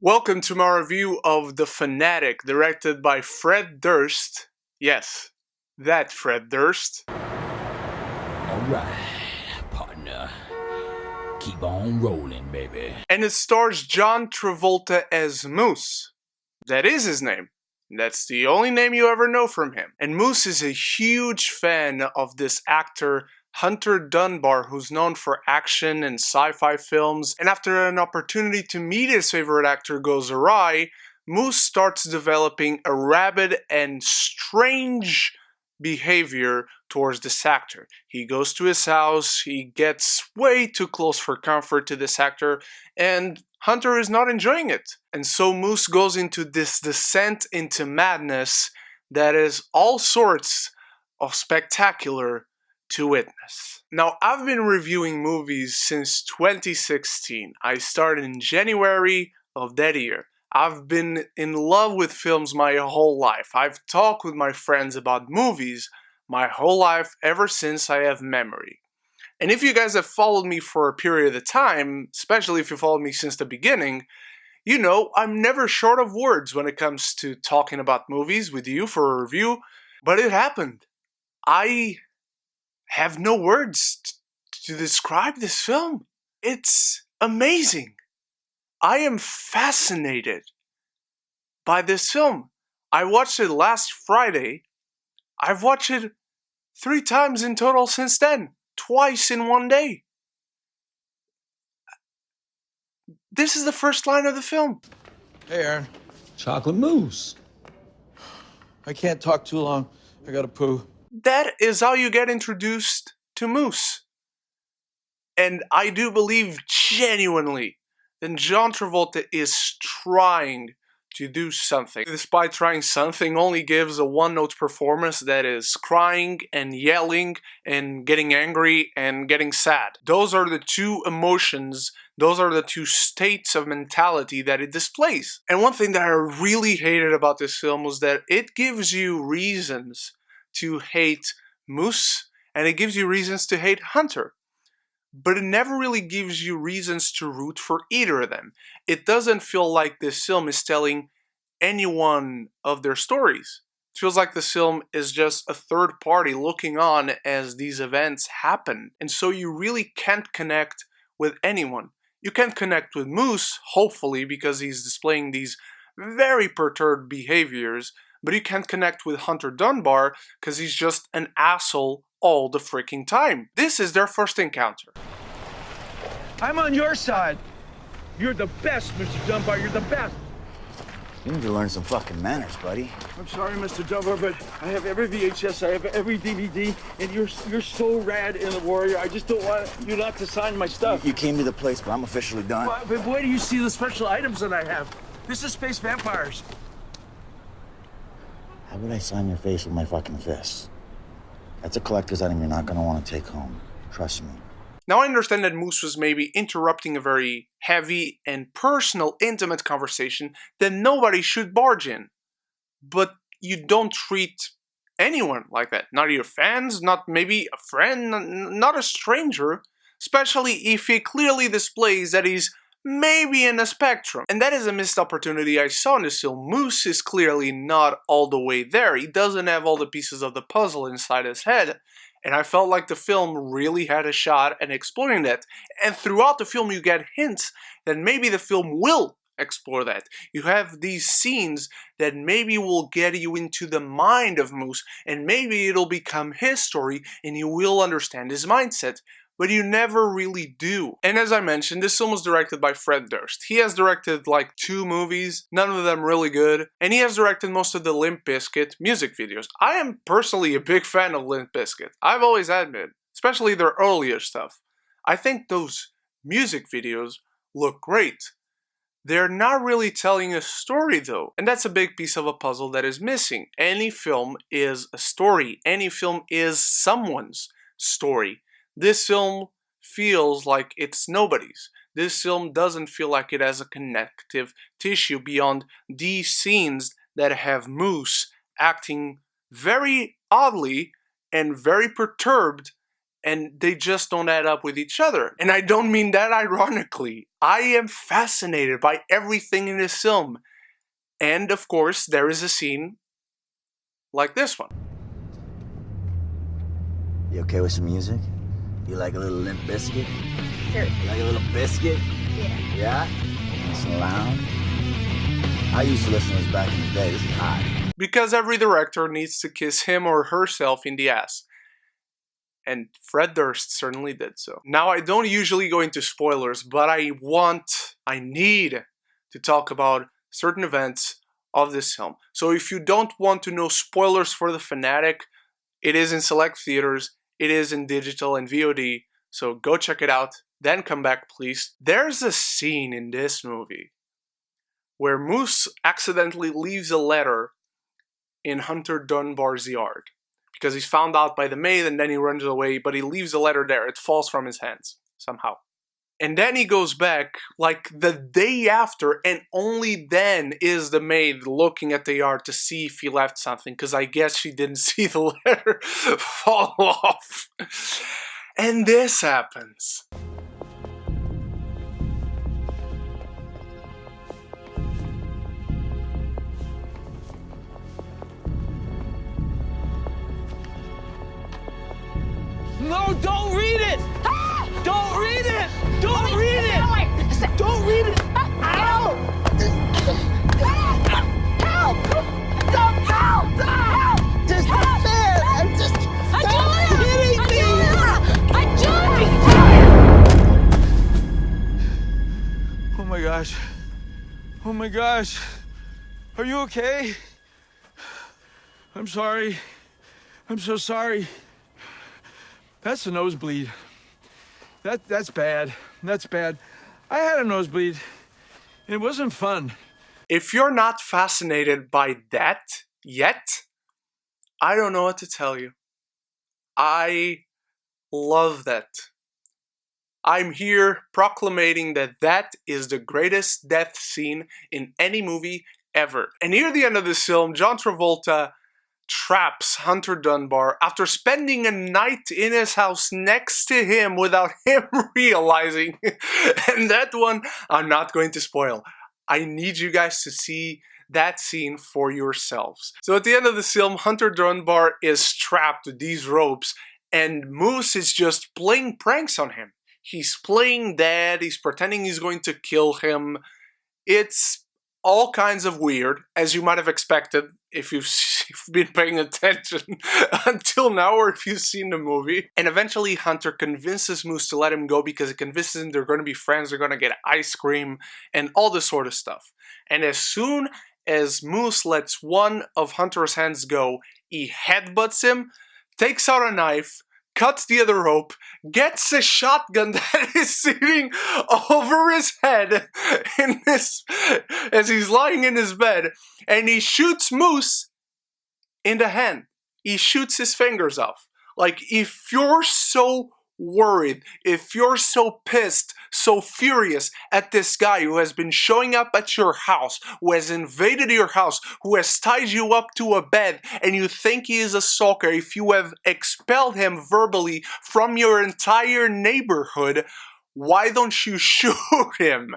Welcome to my review of The Fanatic, directed by Fred Durst. Yes, that Fred Durst. Alright, partner. Keep on rolling, baby. And it stars John Travolta as Moose. That is his name. That's the only name you ever know from him. And Moose is a huge fan of this actor, Hunter Dunbar, who's known for action and sci-fi films, and after an opportunity to meet his favorite actor goes awry, Moose starts developing a rabid and strange behavior towards this actor. He goes to his house, he gets way too close for comfort to this actor, and Hunter is not enjoying it. And so Moose goes into this descent into madness that is all sorts of spectacular to witness. Now, I've been reviewing movies since 2016. I started in January of that year. I've been in love with films my whole life. I've talked with my friends about movies my whole life ever since I have memory. And if you guys have followed me for a period of time, especially if you followed me since the beginning, you know I'm never short of words when it comes to talking about movies with you for a review, but it happened. I have no words to describe this film. It's amazing. I am fascinated by this film. I watched it last Friday. I've watched it 3 times in total since then. Twice in one day. This is the first line of the film. Hey, Aaron. Chocolate mousse. I can't talk too long. I gotta poo. That is how you get introduced to Moose. And I do believe genuinely that John Travolta is trying to do something. Despite trying something, only gives a one-note performance that is crying and yelling and getting angry and getting sad. Those are the two emotions, those are the two states of mentality that it displays. And one thing that I really hated about this film was that it gives you reasons to hate Moose, and it gives you reasons to hate Hunter. But it never really gives you reasons to root for either of them. It doesn't feel like this film is telling any one of their stories. It feels like this film is just a third party looking on as these events happen. And so you really can't connect with anyone. You can't connect with Moose, hopefully, because he's displaying these very perturbed behaviors, but you can't connect with Hunter Dunbar because he's just an asshole all the freaking time. This is their first encounter. I'm on your side. You're the best, Mr. Dunbar. You're the best. You need to learn some fucking manners, buddy. I'm sorry, Mr. Dunbar, but I have every VHS, I have every DVD, and you're so rad in The Warrior. I just don't want you not to sign my stuff. You came to the place, but I'm officially done. But where do you see the special items that I have? This is Space Vampires. How would I sign your face with my fucking fists? That's a collector's item you're not gonna want to take home. Trust me. Now I understand that Moose was maybe interrupting a very heavy and personal, intimate conversation that nobody should barge in. But you don't treat anyone like that. Not your fans, not maybe a friend, not a stranger. Especially if he clearly displays that he's maybe in a spectrum. And that is a missed opportunity I saw in this film. Moose is clearly not all the way there. He doesn't have all the pieces of the puzzle inside his head. And I felt like the film really had a shot at exploring that. And throughout the film you get hints that maybe the film will explore that. You have these scenes that maybe will get you into the mind of Moose, and maybe it'll become his story and you will understand his mindset. But you never really do. And as I mentioned, this film was directed by Fred Durst. He has directed like 2 movies, none of them really good, and he has directed most of the Limp Bizkit music videos. I am personally a big fan of Limp Bizkit. I've always admitted, especially their earlier stuff. I think those music videos look great. They're not really telling a story though, and that's a big piece of a puzzle that is missing. Any film is a story. Any film is someone's story. This film feels like it's nobody's. This film doesn't feel like it has a connective tissue beyond these scenes that have Moose acting very oddly and very perturbed and they just don't add up with each other. And I don't mean that ironically. I am fascinated by everything in this film. And of course, there is a scene like this one. You okay with some music? You like a little Limp Biscuit? Sure. You like a little biscuit? Yeah. Yeah? Nice and loud? I used to listen to this back in the day. This is hot. Because every director needs to kiss him or herself in the ass. And Fred Durst certainly did so. Now, I don't usually go into spoilers, but I need to talk about certain events of this film. So if you don't want to know spoilers for The Fanatic, it is in select theaters, it is in digital and VOD, so go check it out, then come back please. There's a scene in this movie where Moose accidentally leaves a letter in Hunter Dunbar's yard. Because he's found out by the maid and then he runs away, but he leaves a letter there. It falls from his hands, somehow. And then he goes back, like, the day after, and only then is the maid looking at the yard to see if he left something, because I guess she didn't see the letter fall off. And this happens. No, don't read it! Don't read it! Don't read it! Don't read it! Help! Help! Help! Help! Just help! I'm just... Stop hitting me! Oh my gosh. Oh my gosh. Are you okay? I'm sorry. I'm so sorry. That's a nosebleed. That's bad. That's bad. I had a nosebleed. It wasn't fun. If you're not fascinated by that yet, I don't know what to tell you. I love that. I'm here proclamating that that is the greatest death scene in any movie ever. And near the end of this film, John Travolta traps Hunter Dunbar after spending a night in his house next to him without him realizing. And that one I'm not going to spoil. I need you guys to see that scene for yourselves. So at the end of the film, Hunter Dunbar is trapped with these ropes and Moose is just playing pranks on him. He's playing dead, he's pretending he's going to kill him. It's all kinds of weird, as you might have expected if you've been paying attention until now or if you've seen the movie. And eventually Hunter convinces Moose to let him go because it convinces him they're going to be friends, they're going to get ice cream and all this sort of stuff. And as soon as Moose lets one of Hunter's hands go, he headbutts him, takes out a knife, cuts the other rope, gets a shotgun that is sitting over his head as he's lying in his bed, and he shoots Moose in the hand. He shoots his fingers off. Like, if you're so worried, if you're so pissed, so furious at this guy who has been showing up at your house, who has invaded your house, who has tied you up to a bed, and you think he is a stalker, if you have expelled him verbally from your entire neighborhood, why don't you shoot him?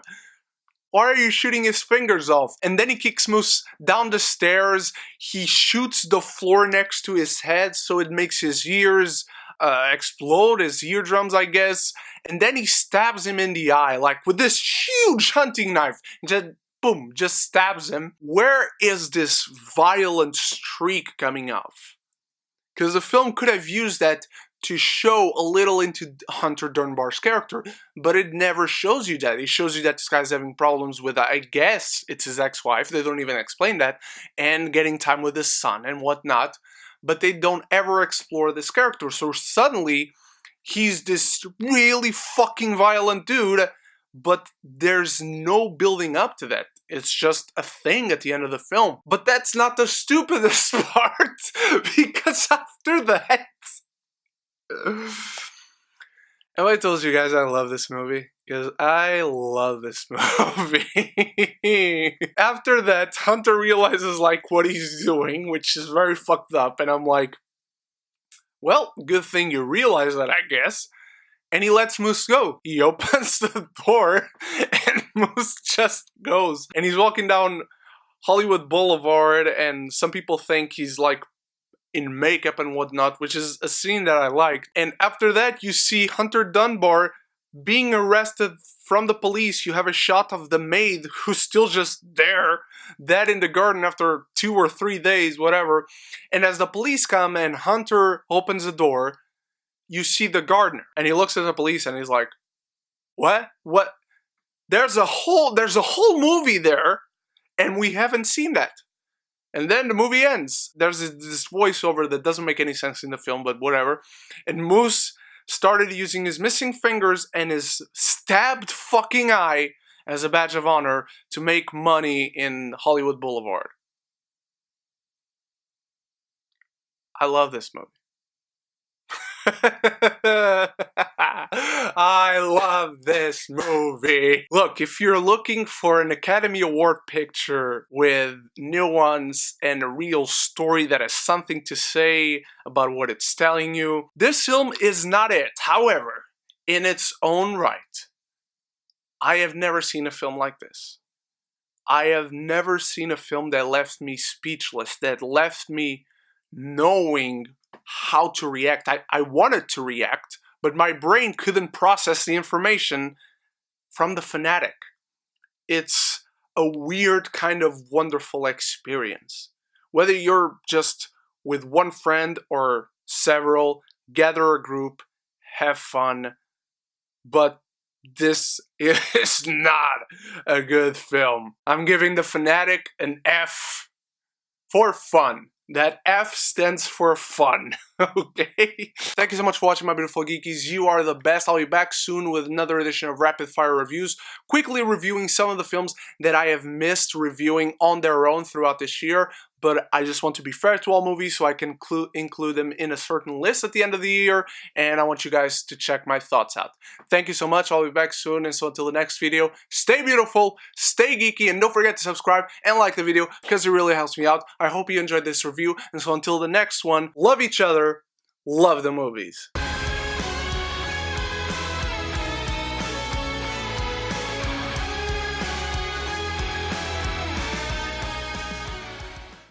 Why are you shooting his fingers off? And then he kicks Moose down the stairs, he shoots the floor next to his head so it makes his ears explode, his eardrums, I guess, and then he stabs him in the eye, like with this huge hunting knife, and just boom, just stabs him. Where is this violent streak coming off? Because the film could have used that to show a little into Hunter Dunbar's character, but it never shows you that. It shows you that this guy's having problems with, I guess, it's his ex-wife, they don't even explain that, and getting time with his son and whatnot. But they don't ever explore this character. So suddenly, he's this really fucking violent dude, but there's no building up to that. It's just a thing at the end of the film. But that's not the stupidest part, because after that... Have I told you guys I love this movie? Because I love this movie. After that, Hunter realizes like what he's doing, which is very fucked up, and I'm like, Well, good thing you realize that, I guess. And he lets Moose go. He opens the door and Moose just goes. And he's walking down Hollywood Boulevard, and some people think he's like in makeup and whatnot, which is a scene that I liked. And after that, you see Hunter Dunbar being arrested from the police. You have a shot of the maid who's still just there, dead in the garden after 2 or 3 days, whatever. And as the police come and Hunter opens the door, you see the gardener. And he looks at the police and he's like, what? What? There's a whole movie there, and we haven't seen that. And then the movie ends. There's this voiceover that doesn't make any sense in the film, but whatever. And Moose started using his missing fingers and his stabbed fucking eye as a badge of honor to make money in Hollywood Boulevard. I love this movie. I love this movie. Look, if you're looking for an Academy Award picture with nuance and a real story that has something to say about what it's telling you, this film is not it. However, in its own right, I have never seen a film like this. I have never seen a film that left me speechless, that left me knowing how to react. I wanted to react, but my brain couldn't process the information from the Fanatic. It's a weird kind of wonderful experience. Whether you're just with one friend or several, gather a group, have fun, but this is not a good film. I'm giving the Fanatic an F for fun. That F stands for fun, okay? Thank you so much for watching, my beautiful geekies. You are the best. I'll be back soon with another edition of Rapid Fire Reviews, quickly reviewing some of the films that I have missed reviewing on their own throughout this year, but I just want to be fair to all movies, so I can include them in a certain list at the end of the year, and I want you guys to check my thoughts out. Thank you so much. I'll be back soon, and so until the next video, stay beautiful, stay geeky, and don't forget to subscribe and like the video, because it really helps me out. I hope you enjoyed this review, and so until the next one, love each other, love the movies.